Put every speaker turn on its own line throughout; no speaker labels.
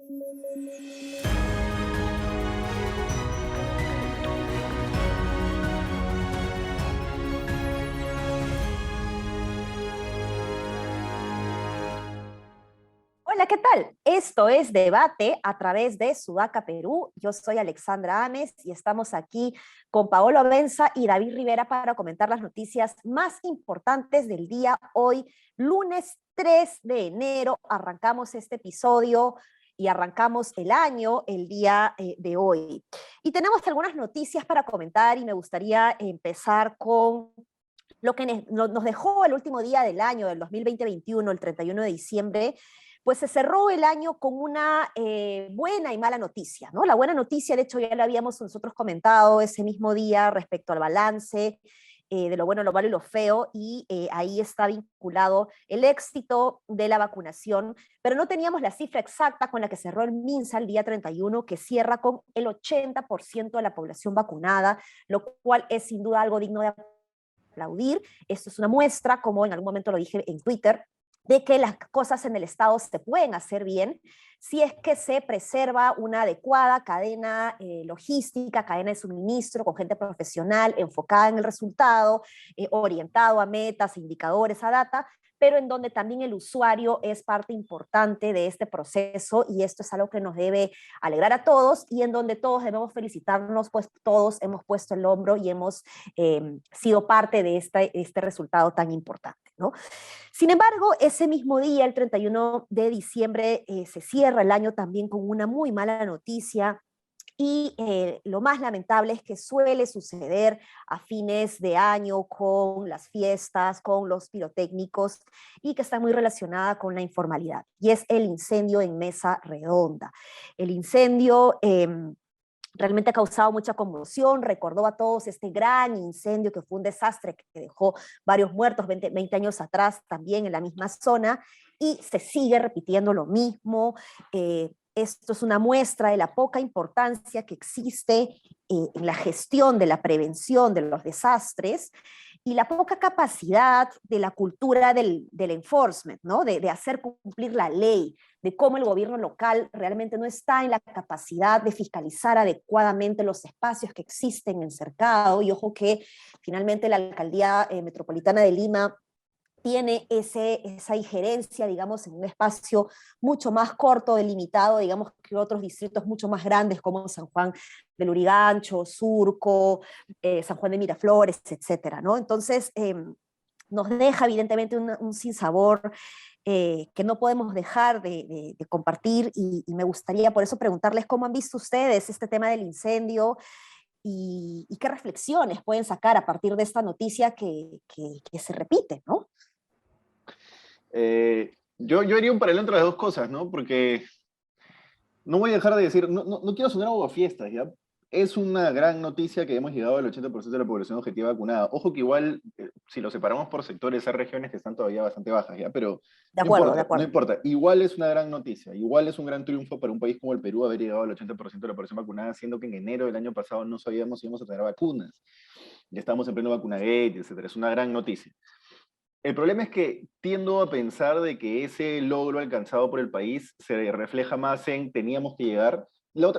Hola, ¿qué tal? Esto es Debate a través de Sudaca Perú. Yo soy Alexandra Ames y estamos aquí con Paolo Benza y David Rivera para comentar las noticias más importantes del día hoy, lunes 3 de enero. Arrancamos este episodio y arrancamos el año el día de hoy. Y tenemos algunas noticias para comentar y me gustaría empezar con lo que nos dejó el último día del año, del 2020-21, el 31 de diciembre. Pues se cerró el año con una buena y mala noticia, ¿no? La buena noticia, de hecho, ya lo habíamos nosotros comentado ese mismo día respecto al balance de lo bueno, lo malo y lo feo, y ahí está vinculado el éxito de la vacunación, pero no teníamos la cifra exacta con la que cerró el MINSA el día 31, que cierra con el 80% de la población vacunada, lo cual es sin duda algo digno de aplaudir. Esto es una muestra, como en algún momento lo dije en Twitter, de que las cosas en el Estado se pueden hacer bien si es que se preserva una adecuada cadena logística, cadena de suministro, con gente profesional, enfocada en el resultado, orientado a metas, indicadores, a data, pero en donde también el usuario es parte importante de este proceso, y esto es algo que nos debe alegrar a todos y en donde todos debemos felicitarnos, pues todos hemos puesto el hombro y hemos sido parte de este resultado tan importante, ¿no? Sin embargo, ese mismo día, el 31 de diciembre, se cierra el año también con una muy mala noticia. Y lo más lamentable es que suele suceder a fines de año con las fiestas, con los pirotécnicos, y que está muy relacionada con la informalidad. Y es el incendio en Mesa Redonda. El incendio realmente ha causado mucha conmoción, recordó a todos este gran incendio que fue un desastre, que dejó varios muertos 20 años atrás también en la misma zona, y se sigue repitiendo lo mismo. Esto es una muestra de la poca importancia que existe en la gestión de la prevención de los desastres y la poca capacidad de la cultura del enforcement, ¿no? De hacer cumplir la ley, de cómo el gobierno local realmente no está en la capacidad de fiscalizar adecuadamente los espacios que existen en cercado. Y ojo que finalmente la alcaldía metropolitana de Lima tiene esa injerencia, digamos, en un espacio mucho más corto, delimitado, digamos, que otros distritos mucho más grandes como San Juan del Urigancho, Surco, San Juan de Miraflores, etcétera, ¿no? Entonces, nos deja evidentemente un sinsabor que no podemos dejar de compartir, y me gustaría por eso preguntarles cómo han visto ustedes este tema del incendio y qué reflexiones pueden sacar a partir de esta noticia que se repite, ¿no?
Yo haría un paralelo entre las dos cosas, ¿no? Porque no voy a dejar de decir, no quiero sonar aguafiestas, ¿ya? Es una gran noticia que hemos llegado al 80% de la población objetiva vacunada. Ojo que igual, si lo separamos por sectores, hay regiones que están todavía bastante bajas, ¿ya? Pero
De
no
acuerdo, de
importa, no
acuerdo.
importa. Igual es una gran noticia, igual es un gran triunfo para un país como el Perú haber llegado al 80% de la población vacunada, siendo que en enero del año pasado no sabíamos si íbamos a tener vacunas. Ya estamos en pleno vacunagate, etcétera. Es una gran noticia. El problema es que tiendo a pensar de que ese logro alcanzado por el país se refleja más en teníamos que llegar.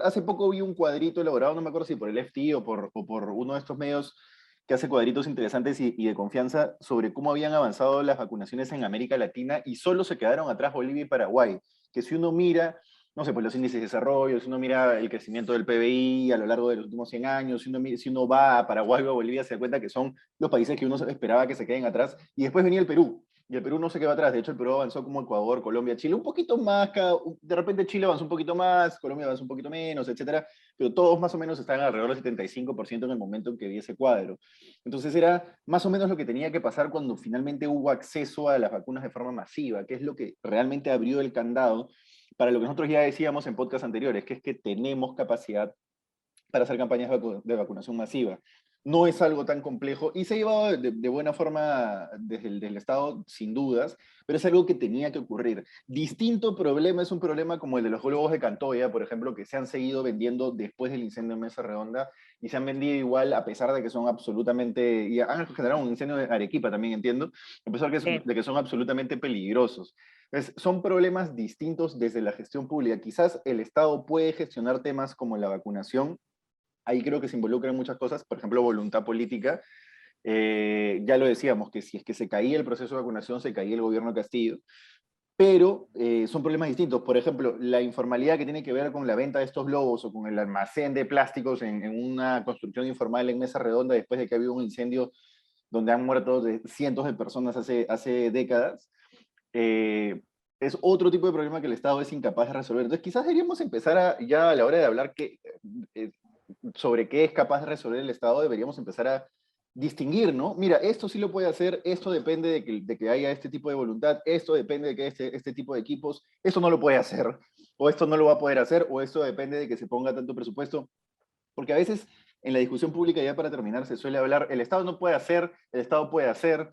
Hace poco vi un cuadrito elaborado, no me acuerdo si por el FT o por uno de estos medios que hace cuadritos interesantes y de confianza sobre cómo habían avanzado las vacunaciones en América Latina, y solo se quedaron atrás Bolivia y Paraguay, que si uno mira, no sé, pues los índices de desarrollo, si uno mira el crecimiento del PBI a lo largo de los últimos 100 años, si uno va a Paraguay o a Bolivia, se da cuenta que son los países que uno esperaba que se queden atrás, y después venía el Perú, y el Perú no se quedó atrás. De hecho, el Perú avanzó como Ecuador, Colombia, Chile, un poquito más, de repente Chile avanzó un poquito más, Colombia avanzó un poquito menos, etcétera, pero todos más o menos están alrededor del 75% en el momento en que vi ese cuadro. Entonces era más o menos lo que tenía que pasar cuando finalmente hubo acceso a las vacunas de forma masiva, que es lo que realmente abrió el candado para lo que nosotros ya decíamos en podcasts anteriores, que es que tenemos capacidad para hacer campañas de vacunación masiva. No es algo tan complejo y se ha llevado de buena forma desde el Estado, sin dudas, pero es algo que tenía que ocurrir. Distinto problema es un problema como el de los globos de Cantoya, por ejemplo, que se han seguido vendiendo después del incendio en Mesa Redonda, y se han vendido igual a pesar de que son absolutamente, y han generado un incendio en Arequipa también, entiendo, a pesar
Sí.
de que son absolutamente peligrosos. Son problemas distintos desde la gestión pública. Quizás el Estado puede gestionar temas como la vacunación. Ahí creo que se involucran muchas cosas, por ejemplo, voluntad política. Ya lo decíamos, que si es que se caía el proceso de vacunación, se caía el gobierno de Castillo, pero son problemas distintos. Por ejemplo, la informalidad que tiene que ver con la venta de estos globos o con el almacén de plásticos en una construcción informal en Mesa Redonda después de que ha habido un incendio donde han muerto cientos de personas hace décadas, es otro tipo de problema que el Estado es incapaz de resolver. Entonces, quizás deberíamos empezar ya a la hora de hablar eh, sobre qué es capaz de resolver el Estado, deberíamos empezar a distinguir, ¿no? Mira, esto sí lo puede hacer, esto depende de que haya este tipo de voluntad, esto depende de que este tipo de equipos, esto no lo puede hacer, o esto no lo va a poder hacer, o esto depende de que se ponga tanto presupuesto, porque a veces en la discusión pública, ya para terminar, se suele hablar, el Estado no puede hacer, el Estado puede hacer,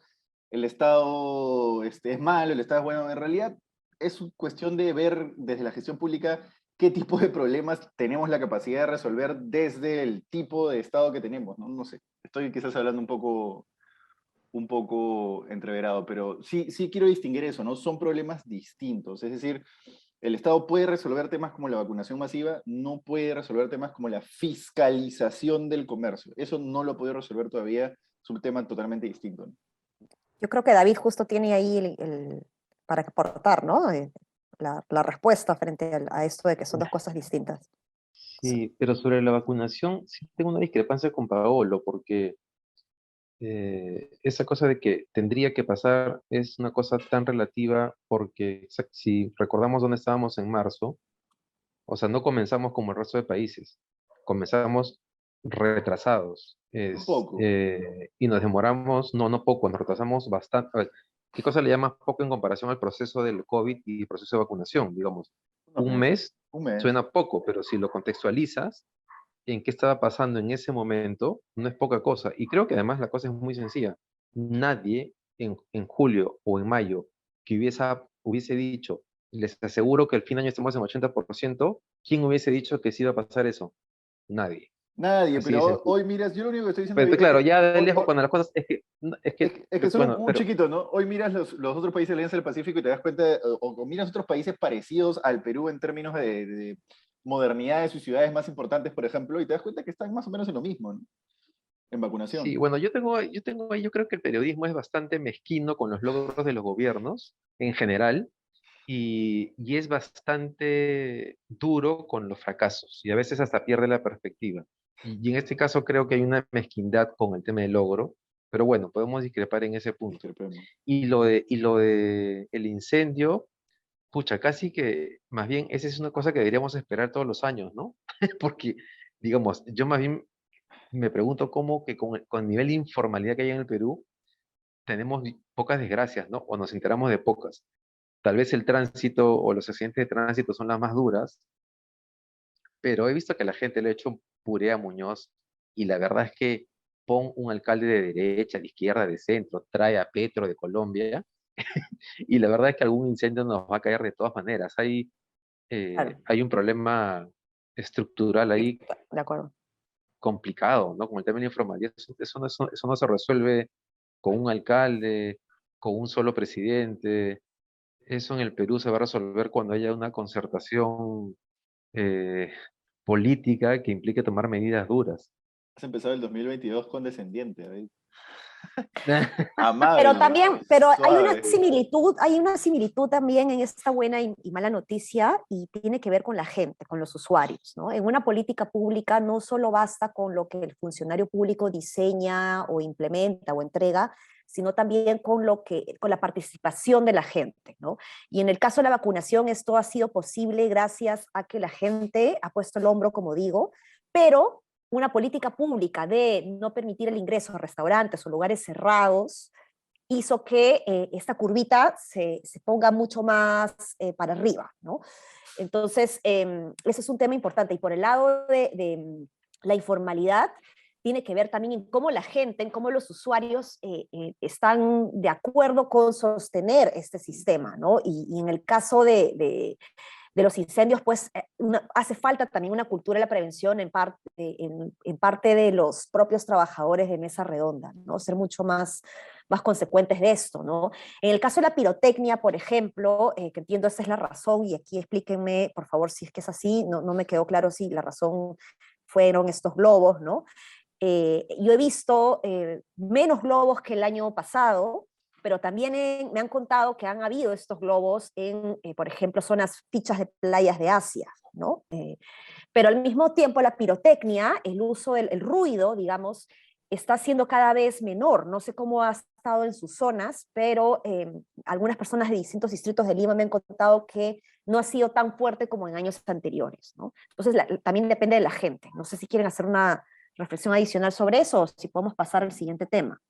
el Estado es malo, el Estado es bueno. En realidad es cuestión de ver desde la gestión pública qué tipo de problemas tenemos la capacidad de resolver desde el tipo de Estado que tenemos, ¿no? No sé, estoy quizás hablando un poco entreverado, pero sí quiero distinguir eso, ¿no? Son problemas distintos, es decir, el Estado puede resolver temas como la vacunación masiva, no puede resolver temas como la fiscalización del comercio. Eso no lo puede resolver todavía, es un tema totalmente distinto, ¿no?
Yo creo que David justo tiene ahí para aportar, ¿no? La respuesta frente a esto de que son dos cosas distintas.
Sí, pero sobre la vacunación sí tengo una discrepancia con Paolo, porque esa cosa de que tendría que pasar es una cosa tan relativa, porque si recordamos dónde estábamos en marzo, o sea, no comenzamos como el resto de países, comenzamos retrasados,
Un poco.
y nos demoramos, no poco, nos retrasamos bastante. A ver, ¿qué cosa le llamas poco en comparación al proceso del COVID y el proceso de vacunación? Digamos,
Unos
un
meses.
mes
Un mes.
suena poco, pero si lo contextualizas en qué estaba pasando en ese momento, no es poca cosa. Y creo que además la cosa es muy sencilla. Nadie en julio o en mayo que hubiese dicho, les aseguro que al fin de año estamos en 80%, ¿quién hubiese dicho que sí iba a pasar eso? Nadie.
Nadie,
Así de
pero
sencillo.
hoy miras, yo lo único que estoy diciendo
Pero,
ahí es
claro,
que
ya de lejos, cuando las cosas,
es que son
bueno,
un
pero
chiquito, ¿no? Hoy miras los otros países de la Alianza del Pacífico y te das cuenta, o miras otros países parecidos al Perú en términos de modernidad de sus ciudades más importantes, por ejemplo, y te das cuenta que están más o menos en lo mismo, ¿no? En
sí,
vacunación.
bueno, yo creo que el periodismo es bastante mezquino con los logros de los gobiernos en general. Y es bastante duro con los fracasos y a veces hasta pierde la perspectiva. Y en este caso creo que hay una mezquindad con el tema del logro, pero bueno, podemos discrepar en ese punto.
Discrepemos.
Y lo de el incendio, pucha, casi que más bien esa es una cosa que deberíamos esperar todos los años, ¿no? Porque, digamos, yo más bien me pregunto cómo que con el nivel de informalidad que hay en el Perú, tenemos pocas desgracias, ¿no? O nos enteramos de pocas. Tal vez el tránsito o los accidentes de tránsito son las más duras, pero he visto que la gente le ha hecho puré a Muñoz y la verdad es que pon un alcalde de derecha, de izquierda, de centro, trae a Petro de Colombia y la verdad es que algún incendio nos va a caer de todas maneras.
Claro,
Hay un problema estructural
sí,
ahí
de acuerdo.
complicado, ¿no? Con el tema de la informalidad. Eso no se resuelve con un alcalde, con un solo presidente. Eso en el Perú se va a resolver cuando haya una concertación eh, política que implique tomar medidas duras.
Has empezado el 2022 condescendiente, ¿eh?
Pero
Amable,
también, pero
suave.
hay una similitud también en esta buena y mala noticia y tiene que ver con la gente, con los usuarios, ¿no? En una política pública no solo basta con lo que el funcionario público diseña o implementa o entrega, sino también con la participación de la gente, ¿no? Y en el caso de la vacunación, esto ha sido posible gracias a que la gente ha puesto el hombro, como digo, pero una política pública de no permitir el ingreso a restaurantes o lugares cerrados hizo que esta curvita se ponga mucho más para arriba, ¿no? Entonces, ese es un tema importante. Y por el lado de la informalidad, tiene que ver también en cómo la gente, en cómo los usuarios están de acuerdo con sostener este sistema, ¿no? Y en el caso de los incendios, pues hace falta también una cultura de la prevención en parte de los propios trabajadores de mesa redonda, ¿no? Ser mucho más consecuentes de esto, ¿no? En el caso de la pirotecnia, por ejemplo, que entiendo esa es la razón, y aquí explíquenme, por favor, si es que es así, no me quedó claro si la razón fueron estos globos, ¿no? Yo he visto menos globos que el año pasado, pero también me han contado que han habido estos globos en, por ejemplo, zonas fichas de playas de Asia, ¿no? Pero al mismo tiempo la pirotecnia, el uso el ruido, digamos, está siendo cada vez menor. No sé cómo ha estado en sus zonas, pero algunas personas de distintos distritos de Lima me han contado que no ha sido tan fuerte como en años anteriores, ¿no? Entonces también depende de la gente. No sé si quieren hacer una reflexión adicional sobre eso o si podemos pasar al siguiente tema.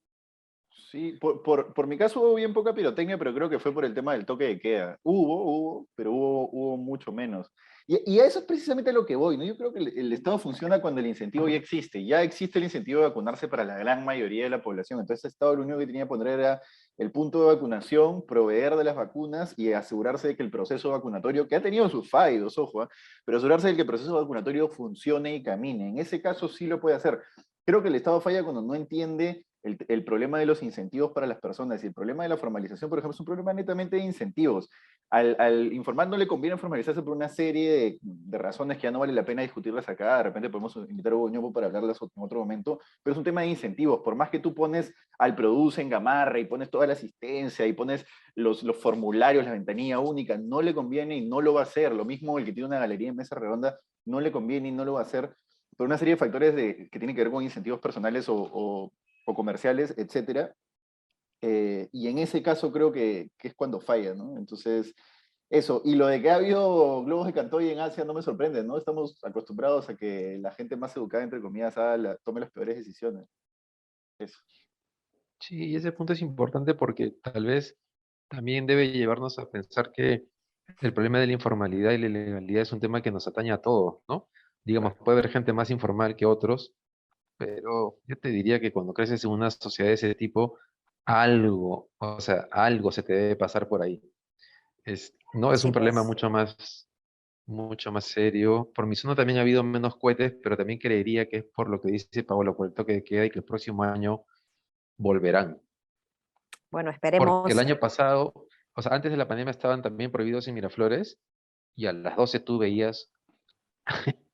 Sí, por mi caso hubo bien poca pirotecnia, pero creo que fue por el tema del toque de queda. Pero hubo mucho menos. Y a eso es precisamente a lo que voy, ¿no? Yo creo que el Estado funciona cuando el incentivo ya existe. Ya existe el incentivo de vacunarse para la gran mayoría de la población. Entonces el Estado lo único que tenía que poner era el punto de vacunación, proveer de las vacunas y asegurarse de que el proceso vacunatorio, que ha tenido sus fallos, ojo, pero asegurarse de que el proceso vacunatorio funcione y camine. En ese caso sí lo puede hacer. Creo que el Estado falla cuando no entiende el problema de los incentivos para las personas y el problema de la formalización, por ejemplo, es un problema netamente de incentivos. Al informar no le conviene formalizarse por una serie de razones que ya no vale la pena discutirlas acá. De repente podemos invitar a Hugo Ñopo para hablarlas en otro momento, pero es un tema de incentivos. Por más que tú pones al Produce en Gamarra y pones toda la asistencia y pones los formularios, la ventanilla única, no le conviene y no lo va a hacer. Lo mismo el que tiene una galería en mesa redonda, no le conviene y no lo va a hacer por una serie de factores que tienen que ver con incentivos personales o comerciales, etcétera. Y en ese caso creo que es cuando falla, ¿no? Entonces, eso. Y lo de que ha habido globos de Cantoy en Asia no me sorprende, ¿no? Estamos acostumbrados a que la gente más educada, entre comillas, tome las peores decisiones. Eso.
Sí, y ese punto es importante porque tal vez también debe llevarnos a pensar que el problema de la informalidad y la ilegalidad es un tema que nos atañe a todos, ¿no? Digamos,
Claro.
puede haber gente más informal que otros, pero yo te diría que cuando creces en una sociedad de ese tipo, algo, o sea, algo se te debe pasar por ahí. No es
Sí,
un problema
pues.
mucho más serio. Por mi zona también ha habido menos cohetes, pero también creería que es por lo que dice Paolo, por el toque de queda y que el próximo año volverán.
Bueno,
Porque el
esperemos.
año pasado, o sea, antes de la pandemia estaban también prohibidos en Miraflores y a las 12 tú veías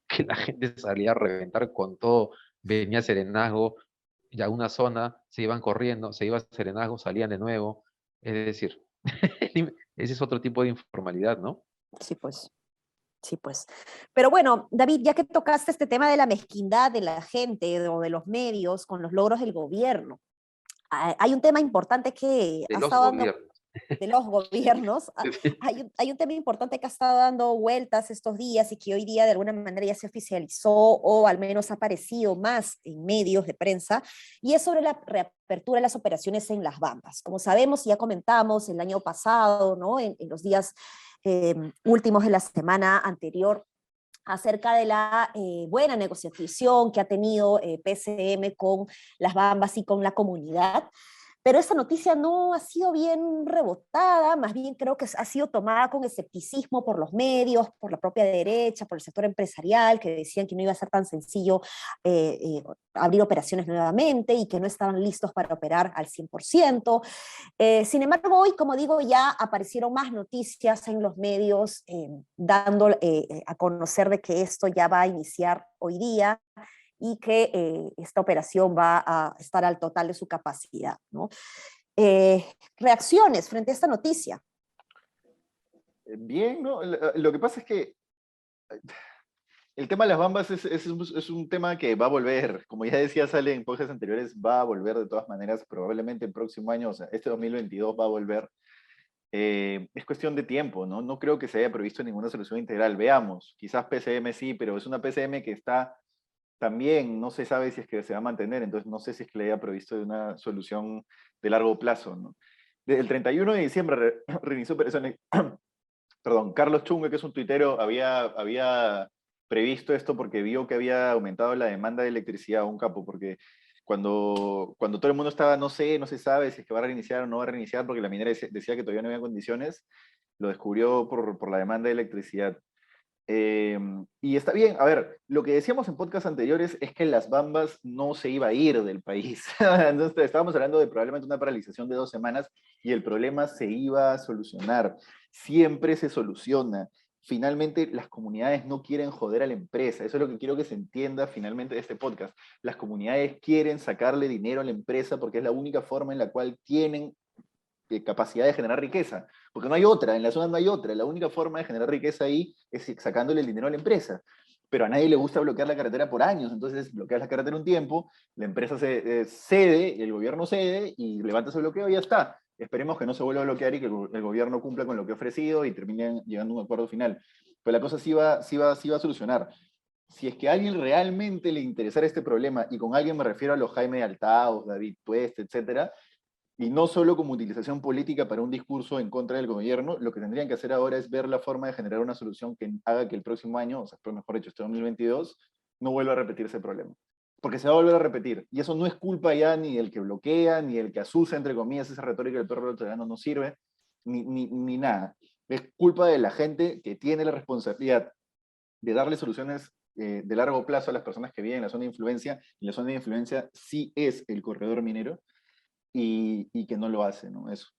que la gente salía a reventar con todo, venía Serenazgo, y a una zona se iban corriendo, se iba a Serenazgo, salían de nuevo. Es decir, ese es otro tipo de informalidad, ¿no?
Sí, pues. Sí, pues. Pero bueno, David, ya que tocaste este tema de la mezquindad de la gente o de los medios con los logros del gobierno, hay un tema importante que
De
ha
los
estado dando
gobiernos.
de los gobiernos, hay un tema importante que ha estado dando vueltas estos días y que hoy día de alguna manera ya se oficializó o al menos ha aparecido más en medios de prensa, y es sobre la reapertura de las operaciones en las Bambas. Como sabemos y ya comentamos el año pasado, ¿no? En los días últimos de la semana anterior, acerca de la buena negociación que ha tenido PCM con las Bambas y con la comunidad. Pero esta noticia no ha sido bien rebotada, más bien creo que ha sido tomada con escepticismo por los medios, por la propia derecha, por el sector empresarial, que decían que no iba a ser tan sencillo abrir operaciones nuevamente y que no estaban listos para operar al 100%. Sin embargo, hoy, como digo, ya aparecieron más noticias en los medios dando a conocer de que esto ya va a iniciar hoy día y que esta operación va a estar al total de su capacidad, ¿no? Reacciones frente a esta noticia.
Bien, ¿no? Lo que pasa es que el tema de las bambas es un tema que va a volver. Como ya decía, sale en podcasts anteriores, va a volver de todas maneras, probablemente el próximo año, o sea, este 2022 va a volver. Es cuestión de tiempo, ¿no? No creo que se haya previsto ninguna solución integral. Veamos, quizás PCM sí, pero es una PCM que está también, no se sabe si es que se va a mantener, entonces no sé si es que le haya previsto una solución de largo plazo, ¿no? Desde el 31 de diciembre reinició operaciones. Perdón, Carlos Chungue, que es un tuitero, había previsto esto porque vio que había aumentado la demanda de electricidad, un capo, porque cuando todo el mundo estaba, no se sabe si es que va a reiniciar o no va a reiniciar, porque la minera decía que todavía no había condiciones, lo descubrió por la demanda de electricidad. Y está bien, a ver, lo que decíamos en podcasts anteriores es que las Bambas no se iba a ir del país. Entonces, estábamos hablando de probablemente una paralización de 2 semanas y el problema se iba a solucionar. Siempre se soluciona. Finalmente, las comunidades no quieren joder a la empresa. Eso es lo que quiero que se entienda finalmente de este podcast. Las comunidades quieren sacarle dinero a la empresa porque es la única forma en la cual tienen capacidad de generar riqueza, porque no hay otra, en la zona no hay otra, la única forma de generar riqueza ahí es sacándole el dinero a la empresa, pero a nadie le gusta bloquear la carretera por años, entonces bloqueas la carretera un tiempo, la empresa cede, el gobierno cede y levanta ese bloqueo y ya está. Esperemos que no se vuelva a bloquear y que el gobierno cumpla con lo que ha ofrecido y terminen llegando a un acuerdo final. Pero la cosa sí va a solucionar. Si es que a alguien realmente le interesara este problema, y con alguien me refiero a los Jaime Altaos, David Tueste, etcétera, y no solo como utilización política para un discurso en contra del gobierno, lo que tendrían que hacer ahora es ver la forma de generar una solución que haga que el próximo año, o sea, mejor dicho, este 2022, no vuelva a repetirse el problema. Porque se va a volver a repetir. Y eso no es culpa ya ni del que bloquea, ni del que asusa, entre comillas, esa retórica del perro australiano no sirve, ni nada. Es culpa de la gente que tiene la responsabilidad de darle soluciones de largo plazo a las personas que viven en la zona de influencia, y la zona de influencia sí es el corredor minero, y que no lo hace, ¿no? Eso.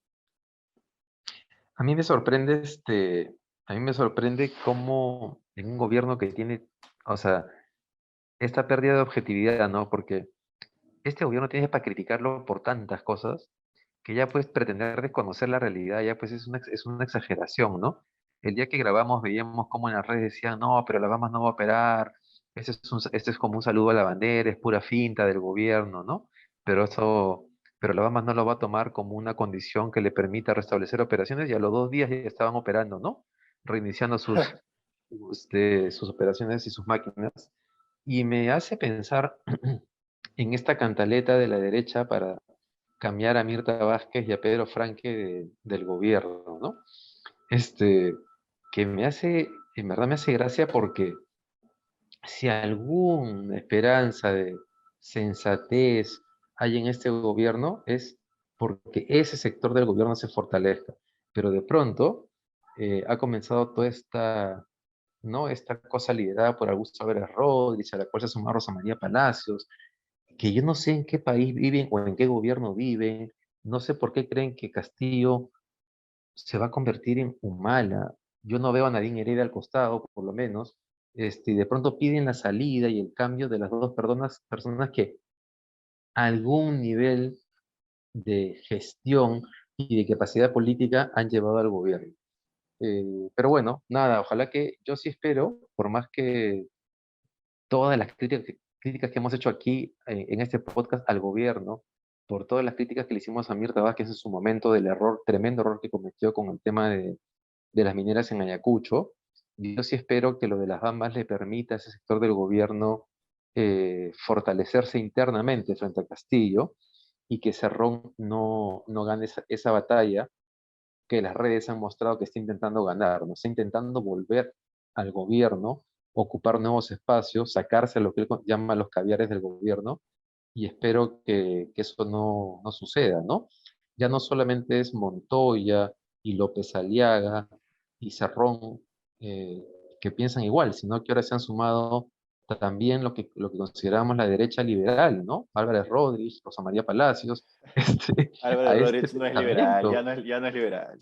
A mí me sorprende, a mí me sorprende cómo en un gobierno que tiene, o sea, esta pérdida de objetividad, ¿no? Porque este gobierno tiene para criticarlo por tantas cosas que ya pues pretender desconocer la realidad ya pues es una exageración, ¿no? El día que grabamos veíamos como en las redes decían, no, pero la Bahamas no va a operar, este es como un saludo a la bandera, es pura finta del gobierno, ¿no? Pero pero la Bahamas no lo va a tomar como una condición que le permita restablecer operaciones y a los 2 días ya estaban operando, ¿no? Reiniciando sus operaciones y sus máquinas. Y me hace pensar en esta cantaleta de la derecha para cambiar a Mirta Vázquez y a Pedro Franque del gobierno, ¿no? Este, que en verdad me hace gracia porque si alguna esperanza de sensatez hay en este gobierno es porque ese sector del gobierno se fortalezca. Pero de pronto ha comenzado toda ¿no? Esta cosa liderada por Augusto Álvarez Rodríguez, a la cual se sumó Rosa María Palacios, que yo no sé en qué país viven o en qué gobierno viven, no sé por qué creen que Castillo se va a convertir en Humala. Yo no veo a Nadine Heredia al costado, por lo menos, y de pronto piden la salida y el cambio de las dos personas que algún nivel de gestión y de capacidad política han llevado al gobierno. Pero bueno, nada, ojalá que yo sí espero, por más que todas las críticas que hemos hecho aquí en este podcast al gobierno, por todas las críticas que le hicimos a Mirta Vázquez en su momento del error, tremendo error que cometió con el tema de las mineras en Ayacucho. Yo sí espero que lo de las Bambas le permita a ese sector del gobierno fortalecerse internamente frente a Castillo y que Cerrón no gane esa batalla que las redes han mostrado que está intentando ganar, ¿no? Está intentando volver al gobierno, ocupar nuevos espacios, sacarse lo que él llama los caviares del gobierno, y espero que eso no suceda, ¿no? Ya no solamente es Montoya y López Aliaga y Cerrón eh, que piensan igual, sino que ahora se han sumado también lo que consideramos la derecha liberal, ¿no? Álvarez Rodríguez, Rosa María Palacios, a
Álvaro
este
Rodríguez no es liberal,
pensamiento.
ya no es liberal.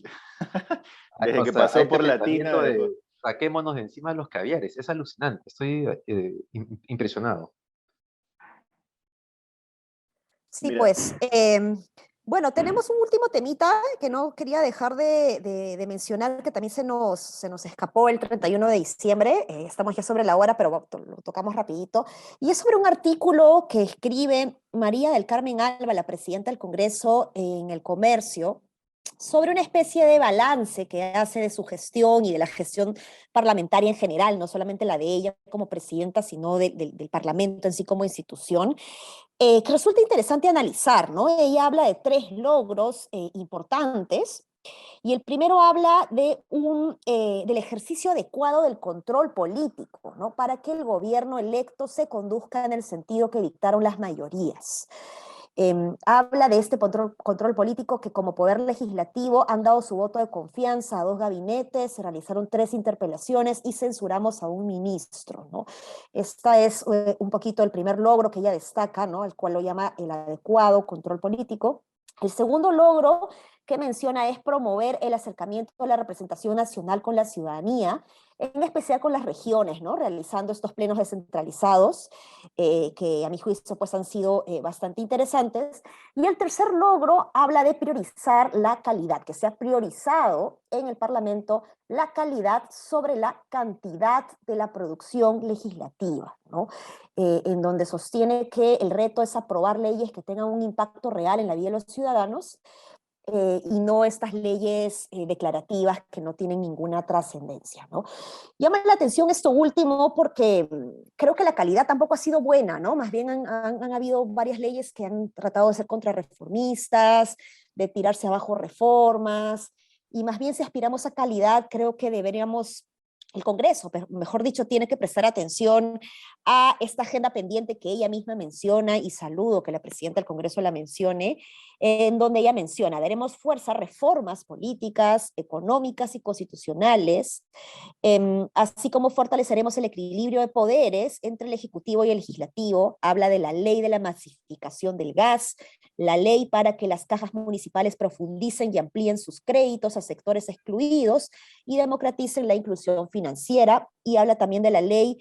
Desde
O
que
sea, a
pasó
este
por Latina,
pensamiento
dejó.
de saquémonos de encima los caviares. Es alucinante, estoy impresionado.
Sí,
Mira,
pues, bueno, tenemos un último temita que no quería dejar de mencionar, que también se nos escapó el 31 de diciembre, estamos ya sobre la hora, pero lo tocamos rapidito, y es sobre un artículo que escribe María del Carmen Alba, la presidenta del Congreso, en El Comercio, sobre una especie de balance que hace de su gestión y de la gestión parlamentaria en general, no solamente la de ella como presidenta, sino del Parlamento en sí como institución, que resulta interesante analizar, ¿no? Ella habla de 3 logros importantes, y el primero habla del ejercicio adecuado del control político, ¿no? Para que el gobierno electo se conduzca en el sentido que dictaron las mayorías. Habla de este control político que como poder legislativo han dado su voto de confianza a 2 gabinetes, se realizaron 3 interpelaciones y censuramos a un ministro, ¿no? Esta es un poquito el primer logro que ella destaca, ¿no? El cual lo llama el adecuado control político. El segundo logro que menciona es promover el acercamiento a la representación nacional con la ciudadanía, en especial con las regiones, ¿no? Realizando estos plenos descentralizados, que a mi juicio pues, han sido bastante interesantes. Y el tercer logro habla de priorizar la calidad, que se ha priorizado en el Parlamento la calidad sobre la cantidad de la producción legislativa, ¿no? En donde sostiene que el reto es aprobar leyes que tengan un impacto real en la vida de los ciudadanos, y no estas leyes declarativas que no tienen ninguna trascendencia, ¿no? Llama la atención esto último porque creo que la calidad tampoco ha sido buena, ¿no? Más bien han habido varias leyes que han tratado de ser contrarreformistas, de tirarse abajo reformas, y más bien si aspiramos a calidad, creo que deberíamos, el Congreso, mejor dicho, tiene que prestar atención a esta agenda pendiente que ella misma menciona, y saludo que la presidenta del Congreso la mencione, en donde ella menciona, daremos fuerza a reformas políticas, económicas y constitucionales, así como fortaleceremos el equilibrio de poderes entre el Ejecutivo y el Legislativo. Habla de la ley de la masificación del gas, la ley para que las cajas municipales profundicen y amplíen sus créditos a sectores excluidos y democraticen la inclusión financiera, y habla también de la ley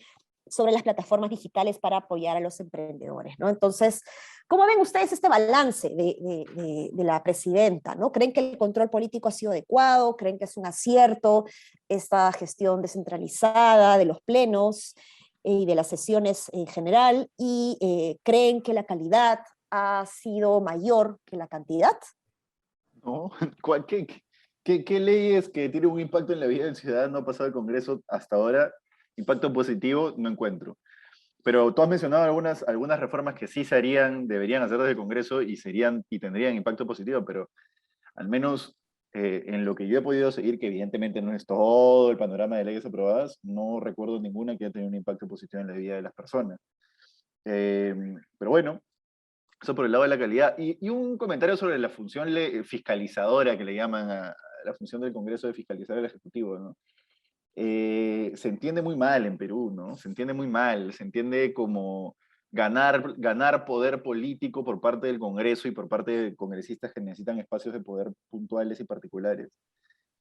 sobre las plataformas digitales para apoyar a los emprendedores, ¿no? Entonces, ¿cómo ven ustedes este balance de la presidenta, ¿no? ¿Creen que el control político ha sido adecuado? ¿Creen que es un acierto esta gestión descentralizada de los plenos y de las sesiones en general? ¿Y creen que la calidad ha sido mayor que la cantidad?
¿No? ¿Qué leyes que tienen un impacto en la vida del ciudadano ha pasado el Congreso hasta ahora? Impacto positivo no encuentro. Pero tú has mencionado algunas reformas que sí se harían, deberían hacer desde el Congreso y tendrían impacto positivo, pero al menos en lo que yo he podido seguir, que evidentemente no es todo el panorama de leyes aprobadas, no recuerdo ninguna que haya tenido un impacto positivo en la vida de las personas. Pero bueno, eso por el lado de la calidad. Y un comentario sobre la función fiscalizadora que le llaman a la función del Congreso de fiscalizar al Ejecutivo, ¿no? Se entiende muy mal en Perú, ¿no? Se entiende muy mal, se entiende como ganar poder político por parte del Congreso y por parte de congresistas que necesitan espacios de poder puntuales y particulares,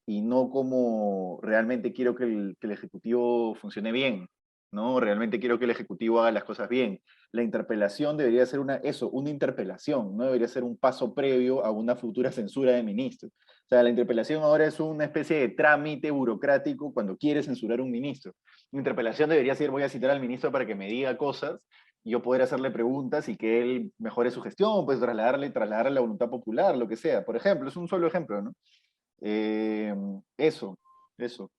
y no como realmente quiero que el Ejecutivo funcione bien, ¿no? Realmente quiero que el Ejecutivo haga las cosas bien. La interpelación debería ser una interpelación, no debería ser un paso previo a una futura censura de ministros. O sea, la interpelación ahora es una especie de trámite burocrático cuando quiere censurar a un ministro. Una interpelación debería ser, voy a citar al ministro para que me diga cosas, y yo poder hacerle preguntas y que él mejore su gestión, pues trasladarle la voluntad popular, lo que sea. Por ejemplo, es un solo ejemplo, ¿no? Eh, eso, eso.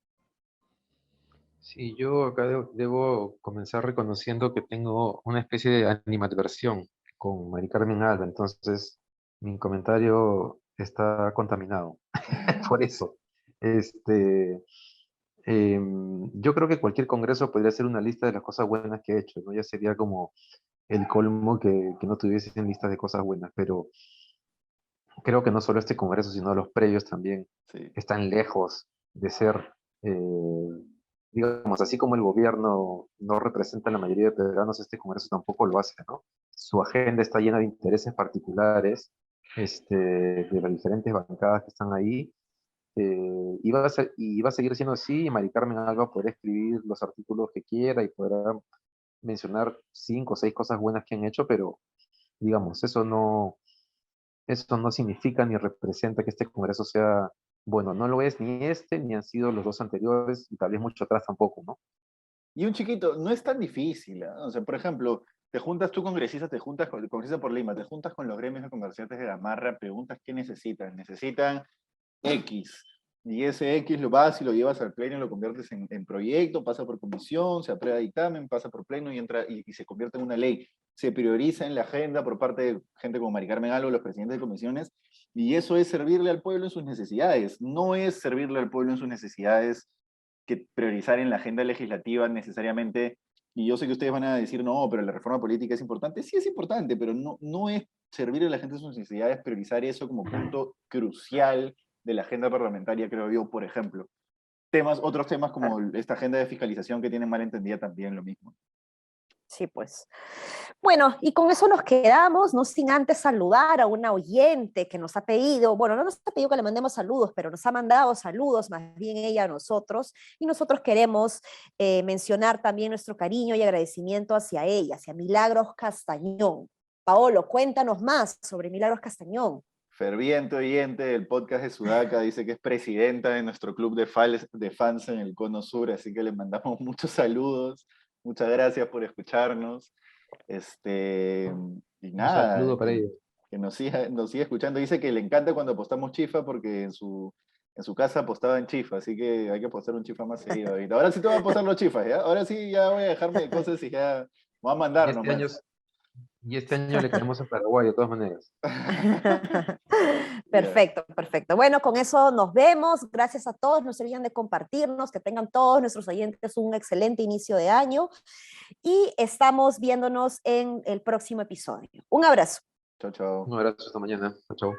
Sí, yo acá debo comenzar reconociendo que tengo una especie de animadversión con Mari Carmen Alba, entonces mi comentario está contaminado. Por eso, este, yo creo que cualquier congreso podría hacer una lista de las cosas buenas que ha hecho, ¿no? Ya sería como el colmo que no tuviesen listas de cosas buenas, pero creo que no solo este congreso, sino los previos también
Sí.
están lejos de ser, digamos, así como el gobierno no representa a la mayoría de peruanos, este congreso tampoco lo hace, ¿no? Su agenda está llena de intereses particulares, de las diferentes bancadas que están ahí, y va a seguir siendo así, y Mari Carmen Alba podrá escribir los artículos que quiera y podrá mencionar 5 o 6 cosas buenas que han hecho, pero digamos, eso no significa ni representa que este Congreso sea bueno. No lo es ni este, ni han sido los dos anteriores, y tal vez mucho atrás tampoco, ¿no?
Y un chiquito, no es tan difícil, ¿ah? O sea, por ejemplo, te juntas tú congresista, te juntas con el congresista por Lima, te juntas con los gremios de comerciantes de Gamarra, preguntas qué necesitan. Necesitan X. Y ese X lo vas y lo llevas al pleno y lo conviertes en proyecto, pasa por comisión, se aprueba dictamen, pasa por pleno y entra y se convierte en una ley. Se prioriza en la agenda por parte de gente como Mari Carmen Alba, los presidentes de comisiones, y eso es servirle al pueblo en sus necesidades. No es servirle al pueblo en sus necesidades que priorizar en la agenda legislativa necesariamente Y yo sé que ustedes van a decir, no, pero la reforma política es importante. Sí es importante, pero no es servir a la gente sus necesidades, priorizar eso como punto crucial de la agenda parlamentaria, creo yo, por ejemplo. Otros temas como esta agenda de fiscalización que tienen mal entendida también lo mismo.
Sí, pues. Bueno, y con eso nos quedamos, no sin antes saludar a una oyente que nos ha pedido, bueno, no nos ha pedido que le mandemos saludos, pero nos ha mandado saludos, más bien ella a nosotros, y nosotros queremos mencionar también nuestro cariño y agradecimiento hacia ella, hacia Milagros Castañón. Paolo, cuéntanos más sobre Milagros Castañón.
Ferviente oyente del podcast de Sudaca, dice que es presidenta de nuestro club de fans en el Cono Sur, así que le mandamos muchos saludos, muchas gracias por escucharnos. Y
Un
nada,
saludo para ellos.
que nos siga escuchando. Dice que le encanta cuando apostamos chifa porque en su casa apostaba en chifa, así que hay que apostar un chifa más seguido ahorita. Ahora sí te voy a apostar los chifas, ¿ya? Ahora sí ya voy a dejarme de cosas y ya me voy a
Y
mandar
este año,
nomás.
y este año le queremos a Paraguay, de todas maneras.
Ya.
Perfecto, perfecto. Bueno, con eso nos vemos. Gracias a todos. No se olviden de compartirnos, que tengan todos nuestros oyentes un excelente inicio de año y estamos viéndonos en el próximo episodio. Un abrazo.
Chao, chao.
Un abrazo, hasta mañana. Chao.